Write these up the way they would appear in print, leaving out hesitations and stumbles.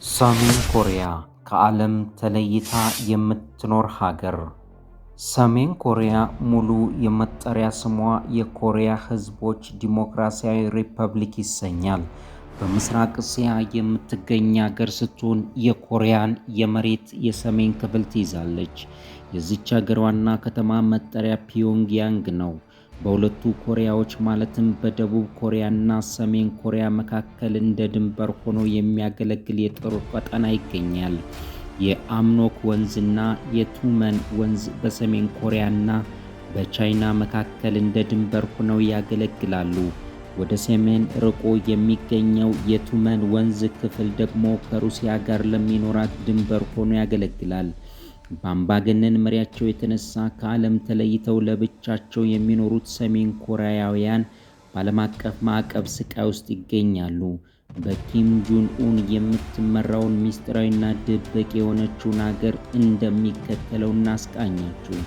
ሰሜን ኮሪያ ከዓለም ተለይታ የምትኖር ሀገር። ሰሜን ኮሪያ ሙሉ የመጠሪያ ስሟ የኮሪያ ሕዝቦች ዲሞክራሲያዊ ሪፐብሊክ ይሰኛል። በምስራቅ እስያ የምትገኝ ሀገር ስትሆን የኮሪያን የመሬት የሰሜን ክፍል ትይዛለች። የዚች ሀገር ዋና ከተማ መጠሪያ ፒዮንግያንግ ነው። በሁለቱ ኮሪያዎች ማለትም በደቡብ ኮሪያና ሰሜን ኮሪያ መካከል እንደ ድንበር ሆኖ የሚያገለግል የጦር ቀጠና ይገኛል። የአምኖክ ወንዝና የቱመን ወንዝ በሰሜን ኮሪያና በቻይና መካከል እንደ ድንበር ሆነው ያገለግላሉ። ወደ ሰሜን ርቆ የሚገኘው የቱመን ወንዝ ክፍል ደግሞ ከሩሲያ ጋር ለሚኖራት ድንበር ሆኖ ያገለግላል። በአምባገነን መሪያቸው የተነሳ ከዓለም ተለይተው ለብቻቸው የሚኖሩት ሰሜን ኮሪያውያን በዓለም አቀፍ ማዕቀብ ስቃይ ውስጥ ይገኛሉ። በኪም ጁን ኡን የምትመራውን ሚስጥራዊና ድብቅ የሆነችውን ሀገር እንደሚከተለው እናስቃኛችሁ።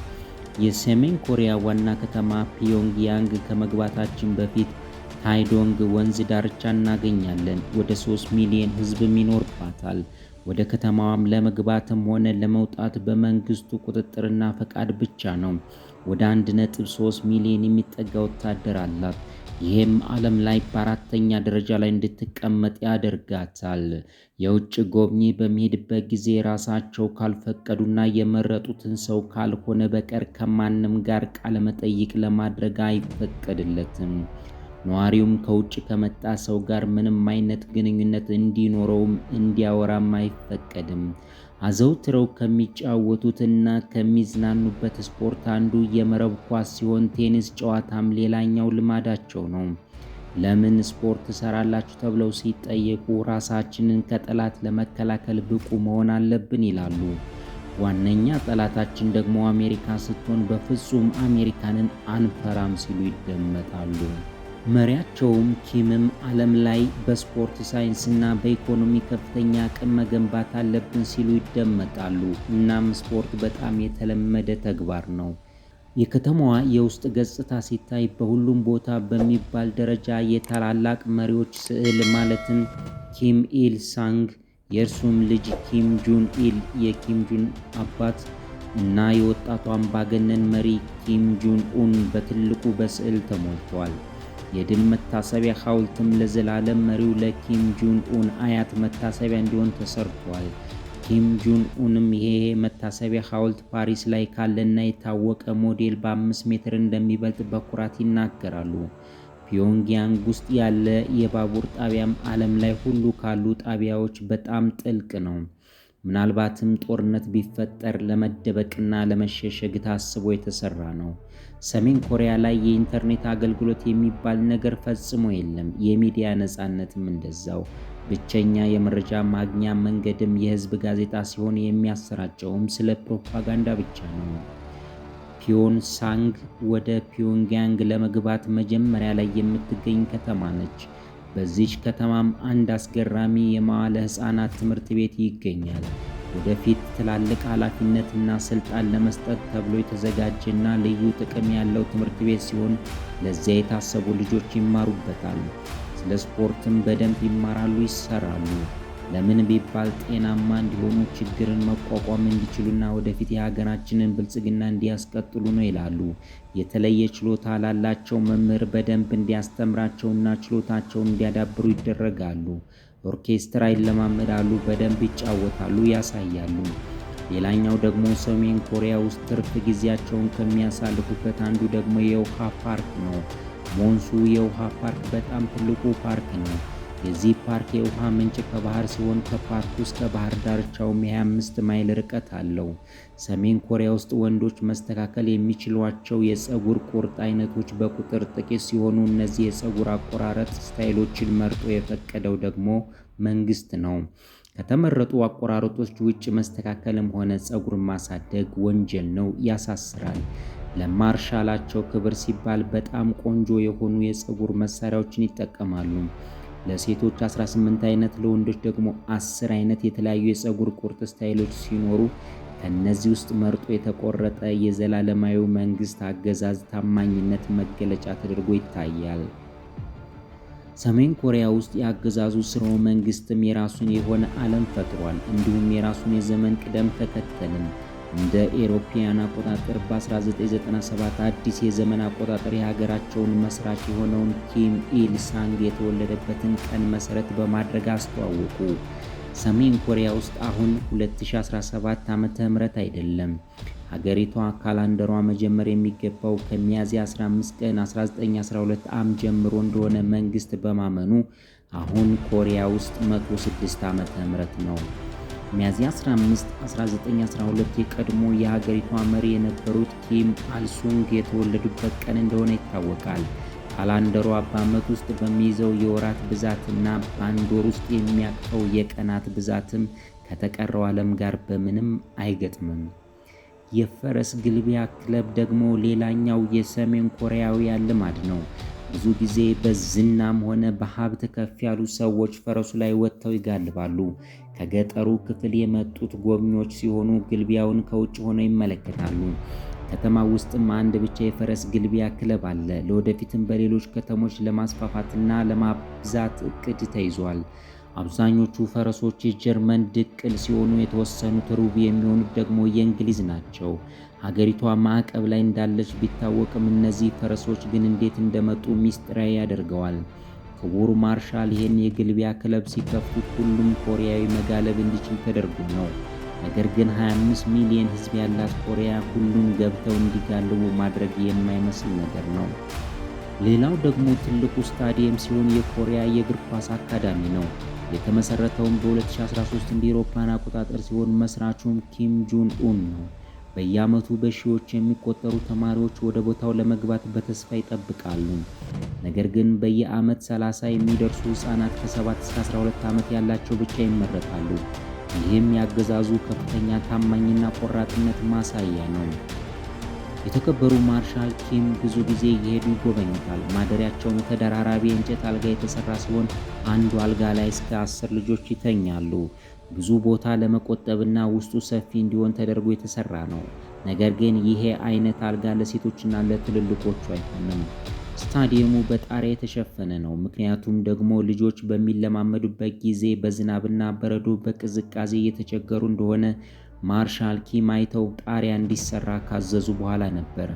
የሰሜን ኮሪያ ዋና ከተማ ፒዮንግያንግ ከመግባታችን በፊት ታይዶንግ ወንዝ ዳርቻ እናገኛለን። ወደ 3 ሚሊዮን ሕዝብም ይኖርባታል። ወደ ከተማዋም ለመግባትም ሆነ ለመውጣት በመንግስቱ ቁጥጥርና ፈቃድ ብቻ ነው። ወደ 1.3 ሚሊዮን የሚጠጋ ወታደር አላት። ይህም ዓለም ላይ በአራተኛ ደረጃ ላይ እንድትቀመጥ ያደርጋታል። የውጭ ጎብኚ በሚሄድበት ጊዜ ራሳቸው ካልፈቀዱና የመረጡትን ሰው ካልሆነ በቀር ከማንም ጋር ቃለመጠይቅ ለማድረግ አይፈቀድለትም። ነዋሪውም ከውጭ ከመጣ ሰው ጋር ምንም አይነት ግንኙነት እንዲኖረውም እንዲያወራም አይፈቀድም። አዘውትረው ከሚጫወቱትና ከሚዝናኑበት ስፖርት አንዱ የመረብ ኳስ ሲሆን ቴኒስ ጨዋታም ሌላኛው ልማዳቸው ነው። ለምን ስፖርት ትሰራላችሁ ተብለው ሲጠየቁ ራሳችንን ከጠላት ለመከላከል ብቁ መሆን አለብን ይላሉ። ዋነኛ ጠላታችን ደግሞ አሜሪካ ስትሆን በፍጹም አሜሪካንን አንፈራም ሲሉ ይደመጣሉ። መሪያቸውም ኪምም ዓለም ላይ በስፖርት ሳይንስና በኢኮኖሚ ከፍተኛ አቅም መገንባት አለብን ሲሉ ይደመጣሉ። እናም ስፖርት በጣም የተለመደ ተግባር ነው። የከተማዋ የውስጥ ገጽታ ሲታይ በሁሉም ቦታ በሚባል ደረጃ የታላላቅ መሪዎች ስዕል ማለትም ኪም ኢል ሳንግ፣ የእርሱም ልጅ ኪም ጁን ኢል፣ የኪም ጁን አባት እና የወጣቱ አምባገነን መሪ ኪም ጁን ኡን በትልቁ በስዕል ተሞልቷል። የድል መታሰቢያ ሐውልትም ለዘላለም መሪው ለኪም ጁን ኡን አያት መታሰቢያ እንዲሆን ተሰርቷል። ኪም ጁን ኡንም ይሄ መታሰቢያ ሐውልት ፓሪስ ላይ ካለና የታወቀ ሞዴል በ5 ሜትር እንደሚበልጥ በኩራት ይናገራሉ። ፒዮንግያንግ ውስጥ ያለ የባቡር ጣቢያም ዓለም ላይ ሁሉ ካሉ ጣቢያዎች በጣም ጥልቅ ነው። ምናልባትም ጦርነት ቢፈጠር ለመደበቅና ለመሸሸግ ታስቦ የተሰራ ነው። ሰሜን ኮሪያ ላይ የኢንተርኔት አገልግሎት የሚባል ነገር ፈጽሞ የለም። የሚዲያ ነፃነትም እንደዛው። ብቸኛ የመረጃ ማግኛ መንገድም የህዝብ ጋዜጣ ሲሆን የሚያሰራጨውም ስለ ፕሮፓጋንዳ ብቻ ነው። ፒዮንሳንግ ወደ ፒዮንግያንግ ለመግባት መጀመሪያ ላይ የምትገኝ ከተማ ነች። በዚች ከተማም አንድ አስገራሚ የመዋለ ሕፃናት ትምህርት ቤት ይገኛል። ወደፊት ትላልቅ ኃላፊነትና ስልጣን ለመስጠት ተብሎ የተዘጋጀና ልዩ ጥቅም ያለው ትምህርት ቤት ሲሆን ለዚያ የታሰቡ ልጆች ይማሩበታል። ስለ ስፖርትም በደንብ ይማራሉ፣ ይሰራሉ። ለምን ቢባል ጤናማ እንዲሆኑ፣ ችግርን መቋቋም እንዲችሉና ወደፊት የሀገራችንን ብልጽግና እንዲያስቀጥሉ ነው ይላሉ። የተለየ ችሎታ ላላቸው መምህር በደንብ እንዲያስተምራቸውና ችሎታቸውን እንዲያዳብሩ ይደረጋሉ። ኦርኬስትራ ይለማመዳሉ፣ በደንብ ይጫወታሉ፣ ያሳያሉ። ሌላኛው ደግሞ ሰሜን ኮሪያ ውስጥ ትርፍ ጊዜያቸውን ከሚያሳልፉበት አንዱ ደግሞ የውሃ ፓርክ ነው። ሞንሱ የውሃ ፓርክ በጣም ትልቁ ፓርክ ነው። የዚህ ፓርክ የውሃ ምንጭ ከባህር ሲሆን ከፓርኩ እስከ ባህር ዳርቻውም የ25 ማይል ርቀት አለው። ሰሜን ኮሪያ ውስጥ ወንዶች መስተካከል የሚችሏቸው የፀጉር ቁርጥ አይነቶች በቁጥር ጥቂት ሲሆኑ እነዚህ የፀጉር አቆራረጥ ስታይሎችን መርጦ የፈቀደው ደግሞ መንግስት ነው። ከተመረጡ አቆራረጦች ውጭ መስተካከልም ሆነ ፀጉር ማሳደግ ወንጀል ነው፣ ያሳስራል። ለማርሻላቸው ክብር ሲባል በጣም ቆንጆ የሆኑ የፀጉር መሳሪያዎችን ይጠቀማሉ። ለሴቶች 18 አይነት ለወንዶች ደግሞ 10 አይነት የተለያዩ የፀጉር ቁርጥ ስታይሎች ሲኖሩ ከነዚህ ውስጥ መርጦ የተቆረጠ የዘላለማዊ መንግስት አገዛዝ ታማኝነት መገለጫ ተደርጎ ይታያል። ሰሜን ኮሪያ ውስጥ የአገዛዙ ስርወ መንግስትም የራሱን የሆነ ዓለም ፈጥሯል። እንዲሁም የራሱን የዘመን ቅደም ተከተልም እንደ ኤሮፓያን አቆጣጠር በ1997 አዲስ የዘመን አቆጣጠር የሀገራቸውን መስራች የሆነውን ኪም ኢል ሳንግ የተወለደበትን ቀን መሰረት በማድረግ አስተዋወቁ። ሰሜን ኮሪያ ውስጥ አሁን 2017 ዓመተ ምህረት አይደለም። ሀገሪቷ ካላንደሯ መጀመር የሚገባው ከሚያዝያ 15 ቀን 1912 ዓ.ም ጀምሮ እንደሆነ መንግስት በማመኑ አሁን ኮሪያ ውስጥ 106 ዓመተ ምህረት ነው። ሚያዝያ 15 1912 የቀድሞ የሀገሪቷ መሪ የነበሩት ኪም አልሱንግ የተወለዱበት ቀን እንደሆነ ይታወቃል። ካላንደሯ በዓመት ውስጥ በሚይዘው የወራት ብዛትና በአንድ ወር ውስጥ የሚያቅፈው የቀናት ብዛትም ከተቀረው ዓለም ጋር በምንም አይገጥምም። የፈረስ ግልቢያ ክለብ ደግሞ ሌላኛው የሰሜን ኮሪያውያን ልማድ ነው። ብዙ ጊዜ በዝናም ሆነ በሀብት ከፍ ያሉ ሰዎች ፈረሱ ላይ ወጥተው ይጋልባሉ። ከገጠሩ ክፍል የመጡት ጎብኚዎች ሲሆኑ ግልቢያውን ከውጭ ሆነው ይመለከታሉ። ከተማ ውስጥም አንድ ብቻ የፈረስ ግልቢያ ክለብ አለ። ለወደፊትም በሌሎች ከተሞች ለማስፋፋትና ለማብዛት እቅድ ተይዟል። አብዛኞቹ ፈረሶች የጀርመን ድቅል ሲሆኑ የተወሰኑት ሩብ የሚሆኑት ደግሞ የእንግሊዝ ናቸው። ሀገሪቷ ማዕቀብ ላይ እንዳለች ቢታወቅም እነዚህ ፈረሶች ግን እንዴት እንደመጡ ሚስጥራዊ ያደርገዋል። ክቡር ማርሻል ይህን የግልቢያ ክለብ ሲከፍቱት ሁሉም ኮሪያዊ መጋለብ እንዲችል ተደርጎ ነው። ነገር ግን 25 ሚሊዮን ሕዝብ ያላት ኮሪያ ሁሉም ገብተው እንዲጋልቡ ማድረግ የማይመስል ነገር ነው። ሌላው ደግሞ ትልቁ ስታዲየም ሲሆን የኮሪያ የእግር ኳስ አካዳሚ ነው። የተመሰረተውም በ2013 እንደ አውሮፓውያን አቆጣጠር ሲሆን መስራቹም ኪም ጁን ኡን ነው። በየዓመቱ በሺዎች የሚቆጠሩ ተማሪዎች ወደ ቦታው ለመግባት በተስፋ ይጠብቃሉ። ነገር ግን በየዓመት 30 የሚደርሱ ሕፃናት ከ7 እስከ 12 ዓመት ያላቸው ብቻ ይመረጣሉ። ይህም ያገዛዙ ከፍተኛ ታማኝና ቆራጥነት ማሳያ ነው። የተከበሩ ማርሻል ኪም ብዙ ጊዜ እየሄዱ ይጎበኙታል። ማደሪያቸውም ተደራራቢ የእንጨት አልጋ የተሰራ ሲሆን አንዱ አልጋ ላይ እስከ 10 ልጆች ይተኛሉ። ብዙ ቦታ ለመቆጠብና ውስጡ ሰፊ እንዲሆን ተደርጎ የተሰራ ነው። ነገር ግን ይሄ አይነት አልጋ ለሴቶችና ለትልልቆቹ አይሆንም። ስታዲየሙ በጣሪያ የተሸፈነ ነው። ምክንያቱም ደግሞ ልጆች በሚለማመዱበት ጊዜ በዝናብና በረዶ በቅዝቃዜ እየተቸገሩ እንደሆነ ማርሻል ኪም አይተው ጣሪያ እንዲሰራ ካዘዙ በኋላ ነበር።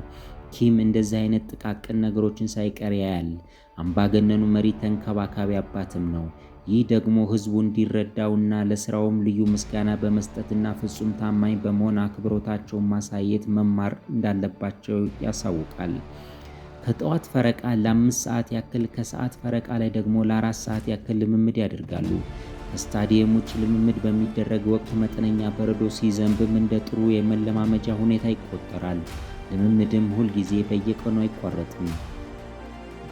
ኪም እንደዚህ አይነት ጥቃቅን ነገሮችን ሳይቀር ያያል። አምባገነኑ መሪ ተንከባካቢ አባትም ነው። ይህ ደግሞ ህዝቡ እንዲረዳውና ለስራውም ልዩ ምስጋና በመስጠትና ፍጹም ታማኝ በመሆን አክብሮታቸውን ማሳየት መማር እንዳለባቸው ያሳውቃል። ከጠዋት ፈረቃ ለ5 ሰዓት ያክል ከሰዓት ፈረቃ ላይ ደግሞ ለ4 ሰዓት ያክል ልምምድ ያደርጋሉ። ከስታዲየም ውጭ ልምምድ በሚደረግ ወቅት መጠነኛ በረዶ ሲዘንብም እንደ ጥሩ የመለማመጃ ሁኔታ ይቆጠራል። ልምምድም ሁልጊዜ በየቀኑ አይቋረጥም።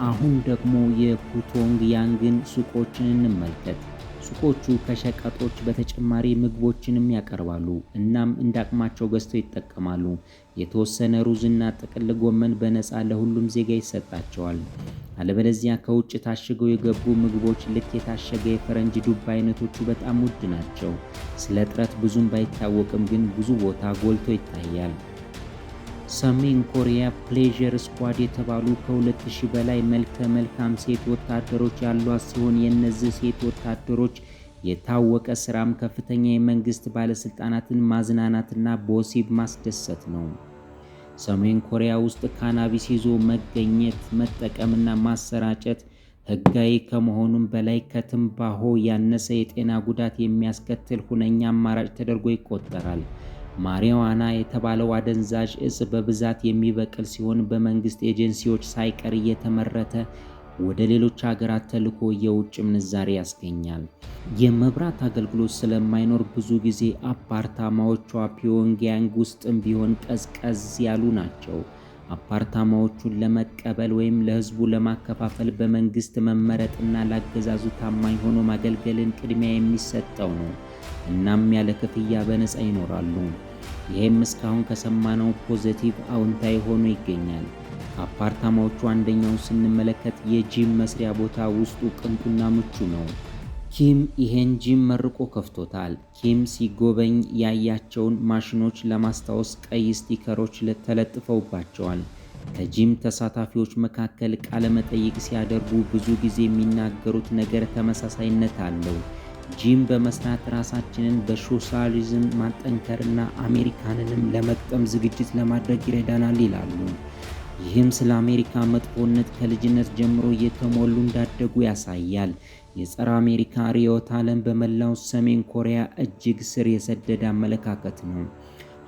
አሁን ደግሞ የፑቶንግ ያንግን ሱቆችን እንመልከት። ሱቆቹ ከሸቀጦች በተጨማሪ ምግቦችንም ያቀርባሉ። እናም እንዳቅማቸው ገዝተው ይጠቀማሉ። የተወሰነ ሩዝና ጥቅል ጎመን በነፃ ለሁሉም ዜጋ ይሰጣቸዋል። አለበለዚያ ከውጭ ታሽገው የገቡ ምግቦች ልክ የታሸገ የፈረንጅ ዱባ አይነቶቹ በጣም ውድ ናቸው። ስለ እጥረት ብዙም ባይታወቅም ግን ብዙ ቦታ ጎልቶ ይታያል። ሰሜን ኮሪያ ፕሌዠር ስኳድ የተባሉ ከ2000 በላይ መልከ መልካም ሴት ወታደሮች ያሏት ሲሆን የእነዚህ ሴት ወታደሮች የታወቀ ስራም ከፍተኛ የመንግስት ባለስልጣናትን ማዝናናትና በወሲብ ማስደሰት ነው። ሰሜን ኮሪያ ውስጥ ካናቢስ ይዞ መገኘት፣ መጠቀምና ማሰራጨት ህጋዊ ከመሆኑም በላይ ከትንባሆ ያነሰ የጤና ጉዳት የሚያስከትል ሁነኛ አማራጭ ተደርጎ ይቆጠራል። ማሪዋና የተባለው አደንዛዥ እጽ በብዛት የሚበቅል ሲሆን በመንግስት ኤጀንሲዎች ሳይቀር እየተመረተ ወደ ሌሎች ሀገራት ተልኮ የውጭ ምንዛሬ ያስገኛል። የመብራት አገልግሎት ስለማይኖር ብዙ ጊዜ አፓርታማዎቿ ፒዮንግያንግ ውስጥም ቢሆን ቀዝቀዝ ያሉ ናቸው። አፓርታማዎቹን ለመቀበል ወይም ለህዝቡ ለማከፋፈል በመንግስት መመረጥና ለአገዛዙ ታማኝ ሆኖ ማገልገልን ቅድሚያ የሚሰጠው ነው። እናም ያለ ክፍያ በነፃ ይኖራሉ። ይህም እስካሁን ከሰማነው ፖዚቲቭ አዎንታዊ ሆኖ ይገኛል። ከአፓርታማዎቹ አንደኛውን ስንመለከት የጂም መስሪያ ቦታ ውስጡ ቅንጡና ምቹ ነው። ኪም ይሄን ጂም መርቆ ከፍቶታል። ኪም ሲጎበኝ ያያቸውን ማሽኖች ለማስታወስ ቀይ ስቲከሮች ተለጥፈውባቸዋል። ከጂም ተሳታፊዎች መካከል ቃለ መጠይቅ ሲያደርጉ ብዙ ጊዜ የሚናገሩት ነገር ተመሳሳይነት አለው። ጂም በመስራት ራሳችንን በሶሻሊዝም ማጠንከርና አሜሪካንንም ለመቅጠም ዝግጅት ለማድረግ ይረዳናል ይላሉ። ይህም ስለ አሜሪካ መጥፎነት ከልጅነት ጀምሮ እየተሞሉ እንዳደጉ ያሳያል። የጸረ አሜሪካ ርዕዮተ ዓለም በመላው ሰሜን ኮሪያ እጅግ ስር የሰደደ አመለካከት ነው።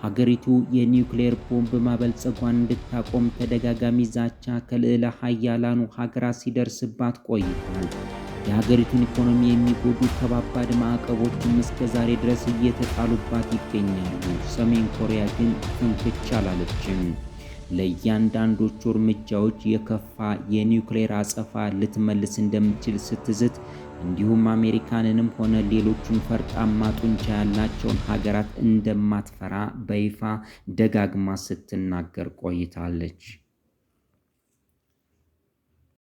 ሀገሪቱ የኒውክሌር ቦምብ ማበልጸጓን እንድታቆም ተደጋጋሚ ዛቻ ከልዕለ ኃያላኑ ሀገራት ሲደርስባት ቆይቷል። የሀገሪቱን ኢኮኖሚ የሚጎዱ ከባባድ ማዕቀቦችም እስከ ዛሬ ድረስ እየተጣሉባት ይገኛሉ። ሰሜን ኮሪያ ግን ፍንክች አላለችም። ለእያንዳንዶቹ እርምጃዎች የከፋ የኒውክሌር አጸፋ ልትመልስ እንደምትችል ስትዝት፣ እንዲሁም አሜሪካንንም ሆነ ሌሎቹን ፈርጣማ ጡንቻ ያላቸውን ሀገራት እንደማትፈራ በይፋ ደጋግማ ስትናገር ቆይታለች።